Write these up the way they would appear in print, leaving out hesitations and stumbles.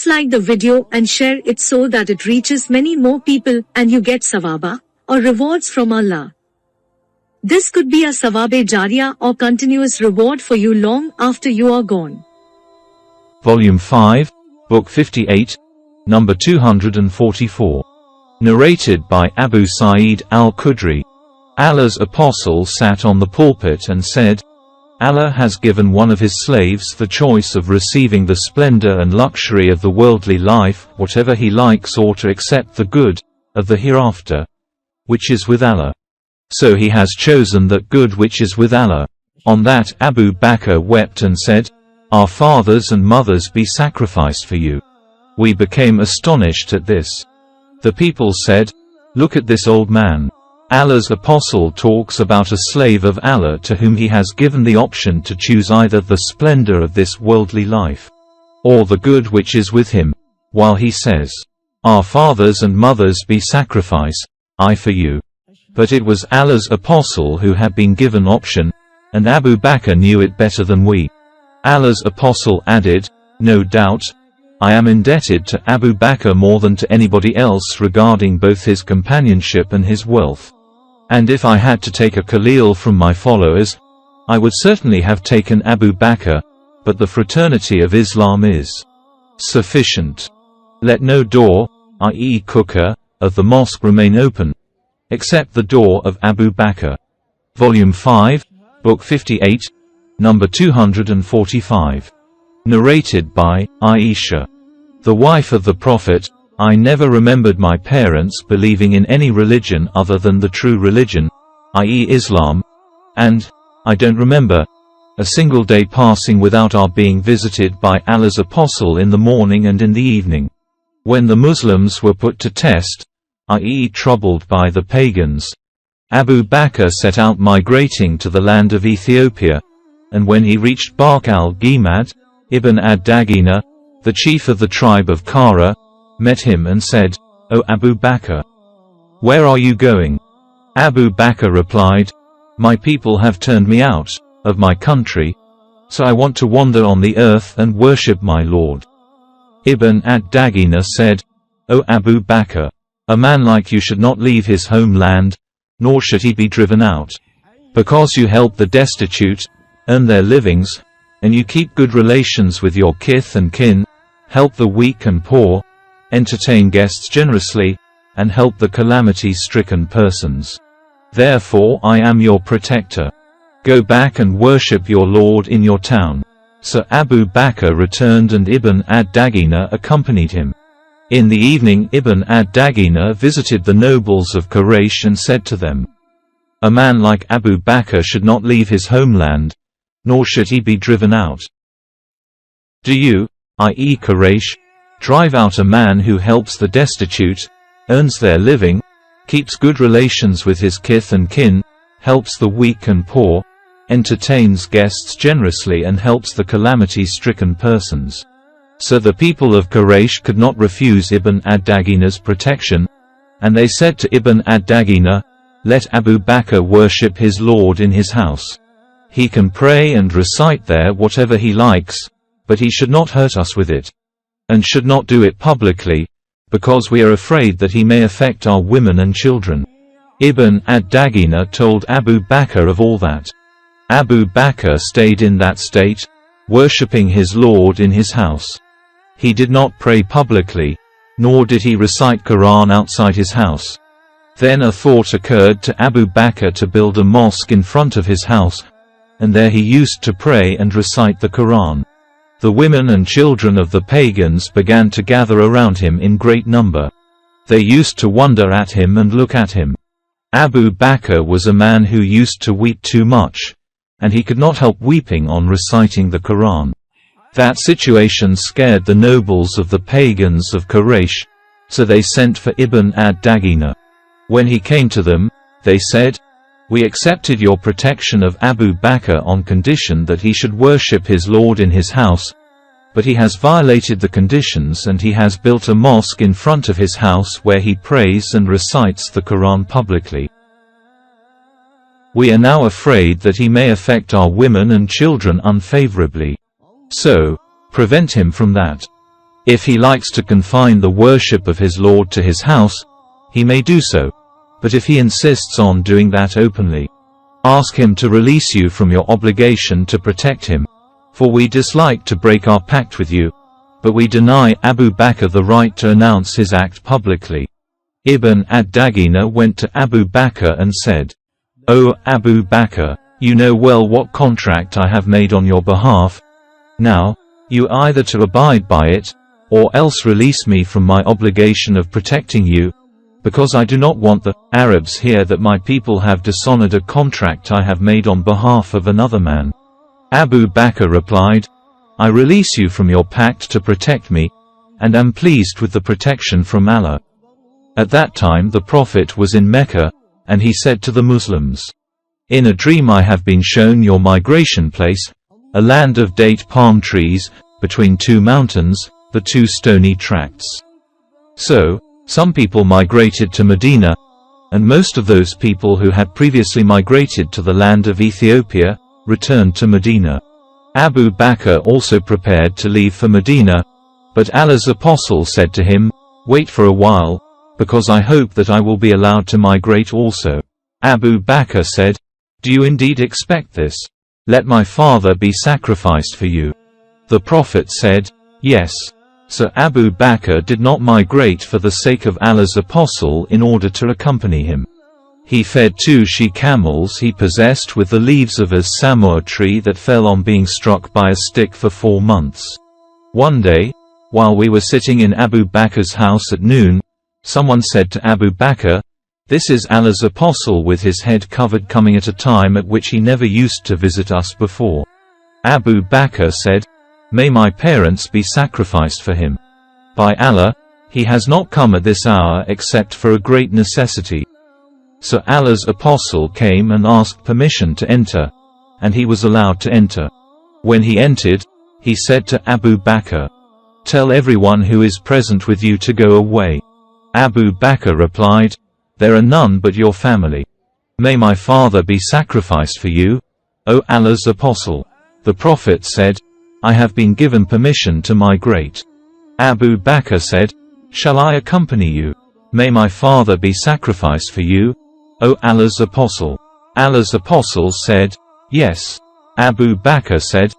Please like the video and share it so that it reaches many more people and you get sawaba, or rewards from Allah. This could be a sawabe jariyah or continuous reward for you long after you are gone. Volume 5, Book 58, number 244. Narrated by Abu Sa'id al-Khudri. Allah's apostle sat on the pulpit and said, Allah has given one of his slaves the choice of receiving the splendor and luxury of the worldly life, whatever he likes, or to accept the good of the hereafter, which is with Allah. So he has chosen that good which is with Allah. On that Abu Bakr wept and said, Our fathers and mothers be sacrificed for you. We became astonished at this. The people said, Look at this old man. Allah's apostle talks about a slave of Allah to whom he has given the option to choose either the splendor of this worldly life, or the good which is with him, while he says, Our fathers and mothers be sacrificed, I for you. But it was Allah's apostle who had been given option, and Abu Bakr knew it better than we. Allah's apostle added, No doubt, I am indebted to Abu Bakr more than to anybody else regarding both his companionship and his wealth. And if I had to take a Khalil from my followers, I would certainly have taken Abu Bakr, but the fraternity of Islam is sufficient. Let no door, i.e. cooker, of the mosque remain open, except the door of Abu Bakr. Volume 5, Book 58, number 245. Narrated by Aisha. The wife of the Prophet, I never remembered my parents believing in any religion other than the true religion, i.e. Islam, and I don't remember a single day passing without our being visited by Allah's apostle in the morning and in the evening. When the Muslims were put to test, i.e. troubled by the pagans, Abu Bakr set out migrating to the land of Ethiopia, and when he reached Barq al-Ghimad, Ibn ad-Daghina, the chief of the tribe of Kara, met him and said, O Abu Bakr, where are you going? Abu Bakr replied, My people have turned me out of my country, so I want to wander on the earth and worship my Lord. Ibn ad-Daghina said, O Abu Bakr, a man like you should not leave his homeland, nor should he be driven out. Because you help the destitute, earn their livings, and you keep good relations with your kith and kin, help the weak and poor, entertain guests generously, and help the calamity-stricken persons. Therefore I am your protector. Go back and worship your Lord in your town. So Abu Bakr returned and Ibn ad-Daghina accompanied him. In the evening Ibn ad-Daghina visited the nobles of Quraysh and said to them, A man like Abu Bakr should not leave his homeland, nor should he be driven out. Do you, i.e. Quraysh, drive out a man who helps the destitute, earns their living, keeps good relations with his kith and kin, helps the weak and poor, entertains guests generously and helps the calamity-stricken persons? So the people of Quraysh could not refuse Ibn ad-Daghina's protection, and they said to Ibn ad-Daghina, Let Abu Bakr worship his Lord in his house. He can pray and recite there whatever he likes, but he should not hurt us with it, and should not do it publicly, because we are afraid that he may affect our women and children. Ibn ad-Daghina told Abu Bakr of all that. Abu Bakr stayed in that state, worshipping his Lord in his house. He did not pray publicly, nor did he recite Quran outside his house. Then a thought occurred to Abu Bakr to build a mosque in front of his house, and there he used to pray and recite the Quran. The women and children of the pagans began to gather around him in great number. They used to wonder at him and look at him. Abu Bakr was a man who used to weep too much, and he could not help weeping on reciting the Quran. That situation scared the nobles of the pagans of Quraysh, so they sent for Ibn ad-Daghina. When he came to them, they said, We accepted your protection of Abu Bakr on condition that he should worship his Lord in his house, but he has violated the conditions and he has built a mosque in front of his house where he prays and recites the Quran publicly. We are now afraid that he may affect our women and children unfavorably. So, prevent him from that. If he likes to confine the worship of his Lord to his house, he may do so. But if he insists on doing that openly, ask him to release you from your obligation to protect him. For we dislike to break our pact with you, but we deny Abu Bakr the right to announce his act publicly. Ibn ad-Daghina went to Abu Bakr and said, "O Abu Bakr, you know well what contract I have made on your behalf. Now, you either to abide by it, or else release me from my obligation of protecting you, because I do not want the Arabs hear that my people have dishonored a contract I have made on behalf of another man." Abu Bakr replied, "I release you from your pact to protect me, and am pleased with the protection from Allah." At that time the Prophet was in Mecca, and he said to the Muslims, "In a dream I have been shown your migration place, a land of date palm trees, between two mountains, the two stony tracts." So, some people migrated to Medina, and most of those people who had previously migrated to the land of Ethiopia, returned to Medina. Abu Bakr also prepared to leave for Medina, but Allah's apostle said to him, "Wait for a while, because I hope that I will be allowed to migrate also." Abu Bakr said, "Do you indeed expect this? Let my father be sacrificed for you." The Prophet said, "Yes." So Abu Bakr did not migrate for the sake of Allah's apostle in order to accompany him. He fed 2 she-camels he possessed with the leaves of a samur tree that fell on being struck by a stick for 4 months. One day, while we were sitting in Abu Bakr's house at noon, someone said to Abu Bakr, "This is Allah's apostle with his head covered coming at a time at which he never used to visit us before." Abu Bakr said, "May my parents be sacrificed for him. By Allah, he has not come at this hour except for a great necessity." So Allah's apostle came and asked permission to enter, and he was allowed to enter. When he entered, he said to Abu Bakr, "Tell everyone who is present with you to go away." Abu Bakr replied, "There are none but your family. May my father be sacrificed for you, O Allah's apostle." The Prophet said, "I have been given permission to migrate." Abu Bakr said, "Shall I accompany you? May my father be sacrificed for you, O Allah's apostle." Allah's apostle said, "Yes." Abu Bakr said,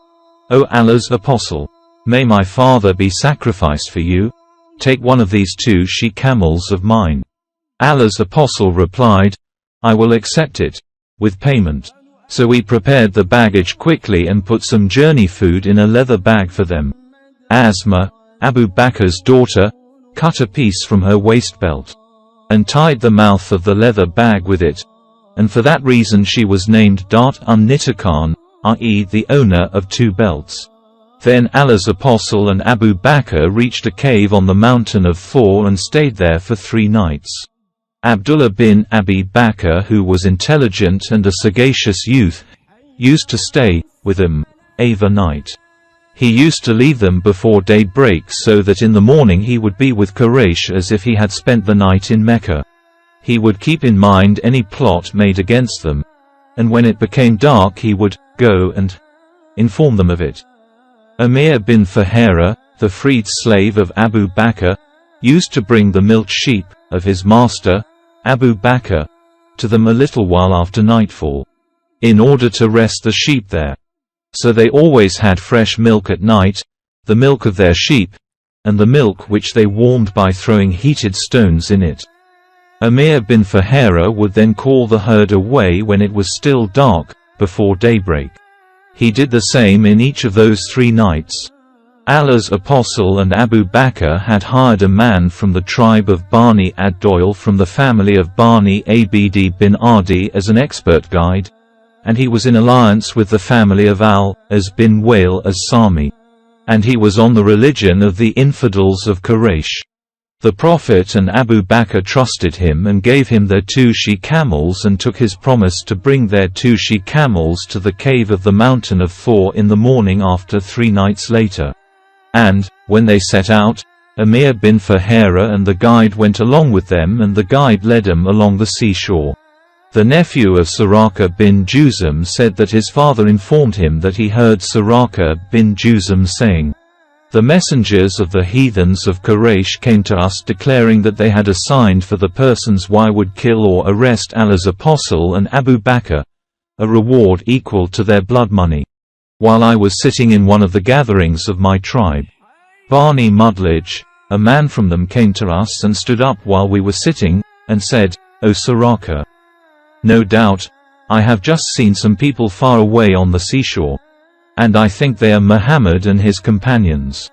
"O Allah's apostle, may my father be sacrificed for you. Take one of these 2 she-camels of mine." Allah's apostle replied, "I will accept it, with payment." So we prepared the baggage quickly and put some journey food in a leather bag for them. Asma, Abu Bakr's daughter, cut a piece from her waist belt, and tied the mouth of the leather bag with it, and for that reason she was named Dat un-Nitakan, i.e. the owner of 2 belts. Then Allah's apostle and Abu Bakr reached a cave on the mountain of Thor and stayed there for 3 nights. Abdullah bin Abi Bakr, who was intelligent and a sagacious youth, used to stay with them every night. He used to leave them before daybreak so that in the morning he would be with Quraysh as if he had spent the night in Mecca. He would keep in mind any plot made against them, and when it became dark he would go and inform them of it. Amir bin Fuhaira, the freed slave of Abu Bakr, used to bring the milk sheep of his master, Abu Bakr, to them a little while after nightfall, in order to rest the sheep there. So they always had fresh milk at night, the milk of their sheep, and the milk which they warmed by throwing heated stones in it. Amir bin Fuhaira would then call the herd away when it was still dark, before daybreak. He did the same in each of those 3 nights. Allah's apostle and Abu Bakr had hired a man from the tribe of Bani ad-Doyle from the family of Bani Abd bin Adi as an expert guide, and he was in alliance with the family of Al-As bin Wa'il as-Sami, and he was on the religion of the infidels of Quraysh. The Prophet and Abu Bakr trusted him and gave him their 2 she-camels and took his promise to bring their 2 she-camels to the cave of the mountain of Thor in the morning after 3 nights later. And, when they set out, Amir bin Fuhaira and the guide went along with them and the guide led them along the seashore. The nephew of Suraka bin Jusum said that his father informed him that he heard Suraka bin Jusum saying, The messengers of the heathens of Quraysh came to us declaring that they had assigned for the persons why would kill or arrest Allah's apostle and Abu Bakr a reward equal to their blood money. While I was sitting in one of the gatherings of my tribe, Bani Mudlij, a man from them came to us and stood up while we were sitting, and said, O Suraka, no doubt, I have just seen some people far away on the seashore, and I think they are Muhammad and his companions.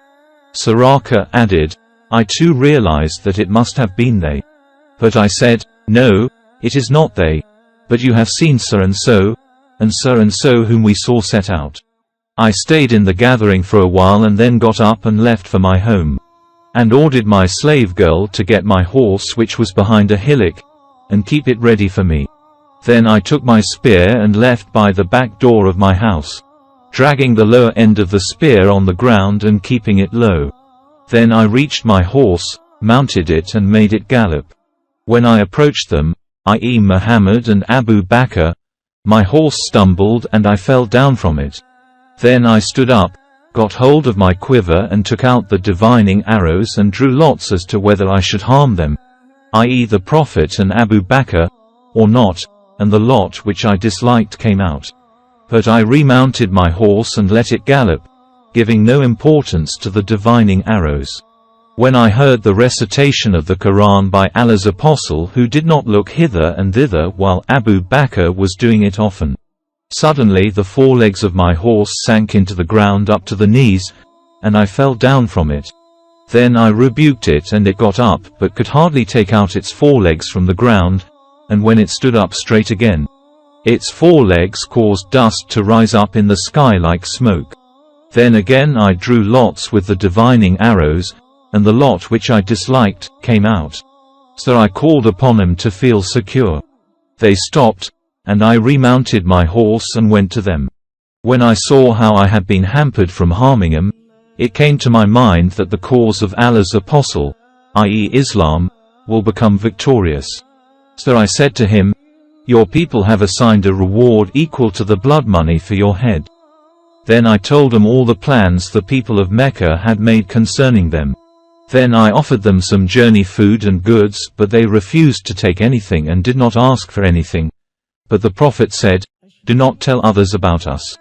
Suraka added, I too realized that it must have been they. But I said, no, it is not they, but you have seen so and so whom we saw set out. I stayed in the gathering for a while and then got up and left for my home, and ordered my slave girl to get my horse which was behind a hillock, and keep it ready for me. Then I took my spear and left by the back door of my house, dragging the lower end of the spear on the ground and keeping it low. Then I reached my horse, mounted it and made it gallop. When I approached them, i.e. Muhammad and Abu Bakr, my horse stumbled and I fell down from it. Then I stood up, got hold of my quiver and took out the divining arrows and drew lots as to whether I should harm them, i.e. the Prophet and Abu Bakr, or not, and the lot which I disliked came out. But I remounted my horse and let it gallop, giving no importance to the divining arrows. When I heard the recitation of the Quran by Allah's apostle who did not look hither and thither while Abu Bakr was doing it often, suddenly the forelegs of my horse sank into the ground up to the knees, and I fell down from it. Then I rebuked it and it got up but could hardly take out its forelegs from the ground, and when it stood up straight again, its forelegs caused dust to rise up in the sky like smoke. Then again I drew lots with the divining arrows, and the lot which I disliked came out. So I called upon them to feel secure. They stopped, and I remounted my horse and went to them. When I saw how I had been hampered from harming them, it came to my mind that the cause of Allah's apostle, i.e. Islam, will become victorious. So I said to him, your people have assigned a reward equal to the blood money for your head. Then I told them all the plans the people of Mecca had made concerning them. Then I offered them some journey food and goods, but they refused to take anything and did not ask for anything. But the Prophet said, do not tell others about us.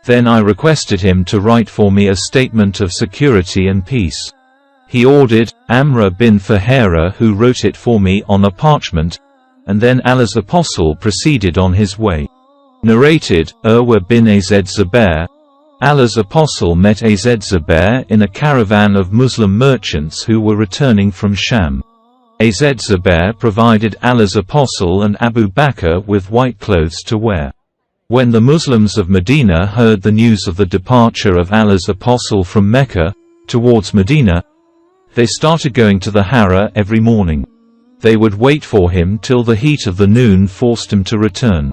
Then I requested him to write for me a statement of security and peace. He ordered Amr bin Fuhairah who wrote it for me on a parchment, and then Allah's apostle proceeded on his way. Narrated, Urwa bin Az Zubair, Allah's apostle met Az Zubair in a caravan of Muslim merchants who were returning from Sham. Az Zubair provided Allah's apostle and Abu Bakr with white clothes to wear. When the Muslims of Medina heard the news of the departure of Allah's apostle from Mecca towards Medina, they started going to the Hara every morning. They would wait for him till the heat of the noon forced him to return.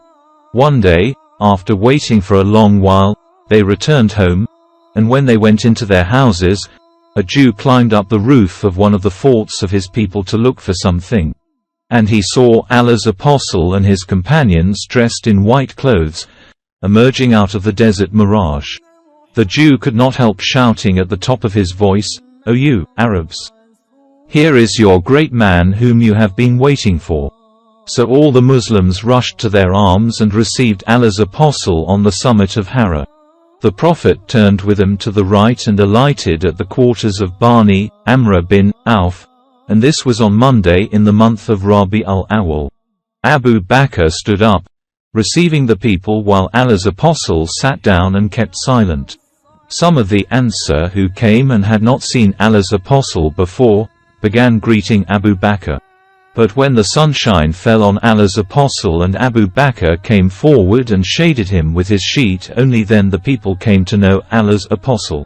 One day, after waiting for a long while, they returned home, and when they went into their houses, a Jew climbed up the roof of one of the forts of his people to look for something. And he saw Allah's apostle and his companions dressed in white clothes, emerging out of the desert mirage. The Jew could not help shouting at the top of his voice, O you, Arabs! Here is your great man whom you have been waiting for. So all the Muslims rushed to their arms and received Allah's apostle on the summit of Hara. The Prophet turned with them to the right and alighted at the quarters of Bani Amr bin Auf, and this was on Monday in the month of Rabi al-Awwal. Abu Bakr stood up, receiving the people while Allah's apostle sat down and kept silent. Some of the Ansar who came and had not seen Allah's apostle before, began greeting Abu Bakr. But when the sunshine fell on Allah's apostle and Abu Bakr came forward and shaded him with his sheet, only then the people came to know Allah's apostle.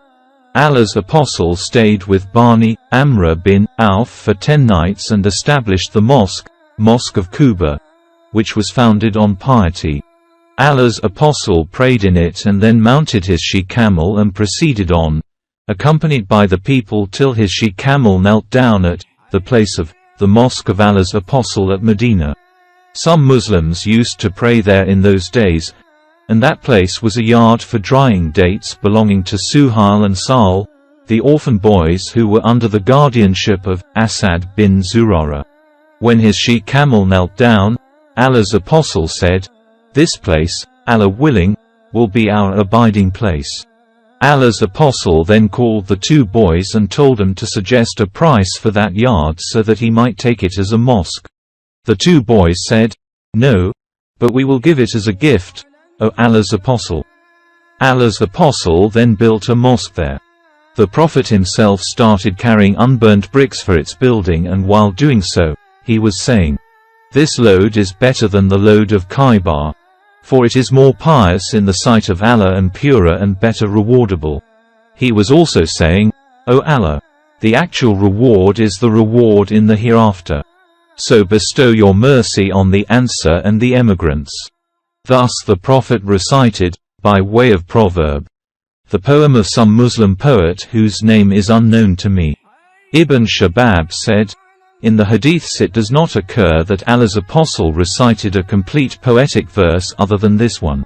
Allah's apostle stayed with Bani Amr bin Auf for 10 nights and established the Mosque of Quba, which was founded on piety. Allah's apostle prayed in it and then mounted his she-camel and proceeded on, accompanied by the people till his she-camel knelt down at the place of the Mosque of Allah's apostle at Medina. Some Muslims used to pray there in those days, and that place was a yard for drying dates belonging to Suhail and Sa'al, the orphan boys who were under the guardianship of Asad bin Zurara. When his she-camel knelt down, Allah's apostle said, "This place, Allah willing, will be our abiding place." Allah's apostle then called the two boys and told them to suggest a price for that yard so that he might take it as a mosque. The two boys said, "No, but we will give it as a gift, O Allah's apostle." Allah's apostle then built a mosque there. The Prophet himself started carrying unburnt bricks for its building, and while doing so, he was saying, "This load is better than the load of Khaybar, for it is more pious in the sight of Allah and purer and better rewardable." He was also saying, "O Allah, the actual reward is the reward in the hereafter. So bestow your mercy on the Ansar and the emigrants." Thus the Prophet recited, by way of proverb, the poem of some Muslim poet whose name is unknown to me. Ibn Shabab said, "In the Hadiths it does not occur that Allah's apostle recited a complete poetic verse other than this one."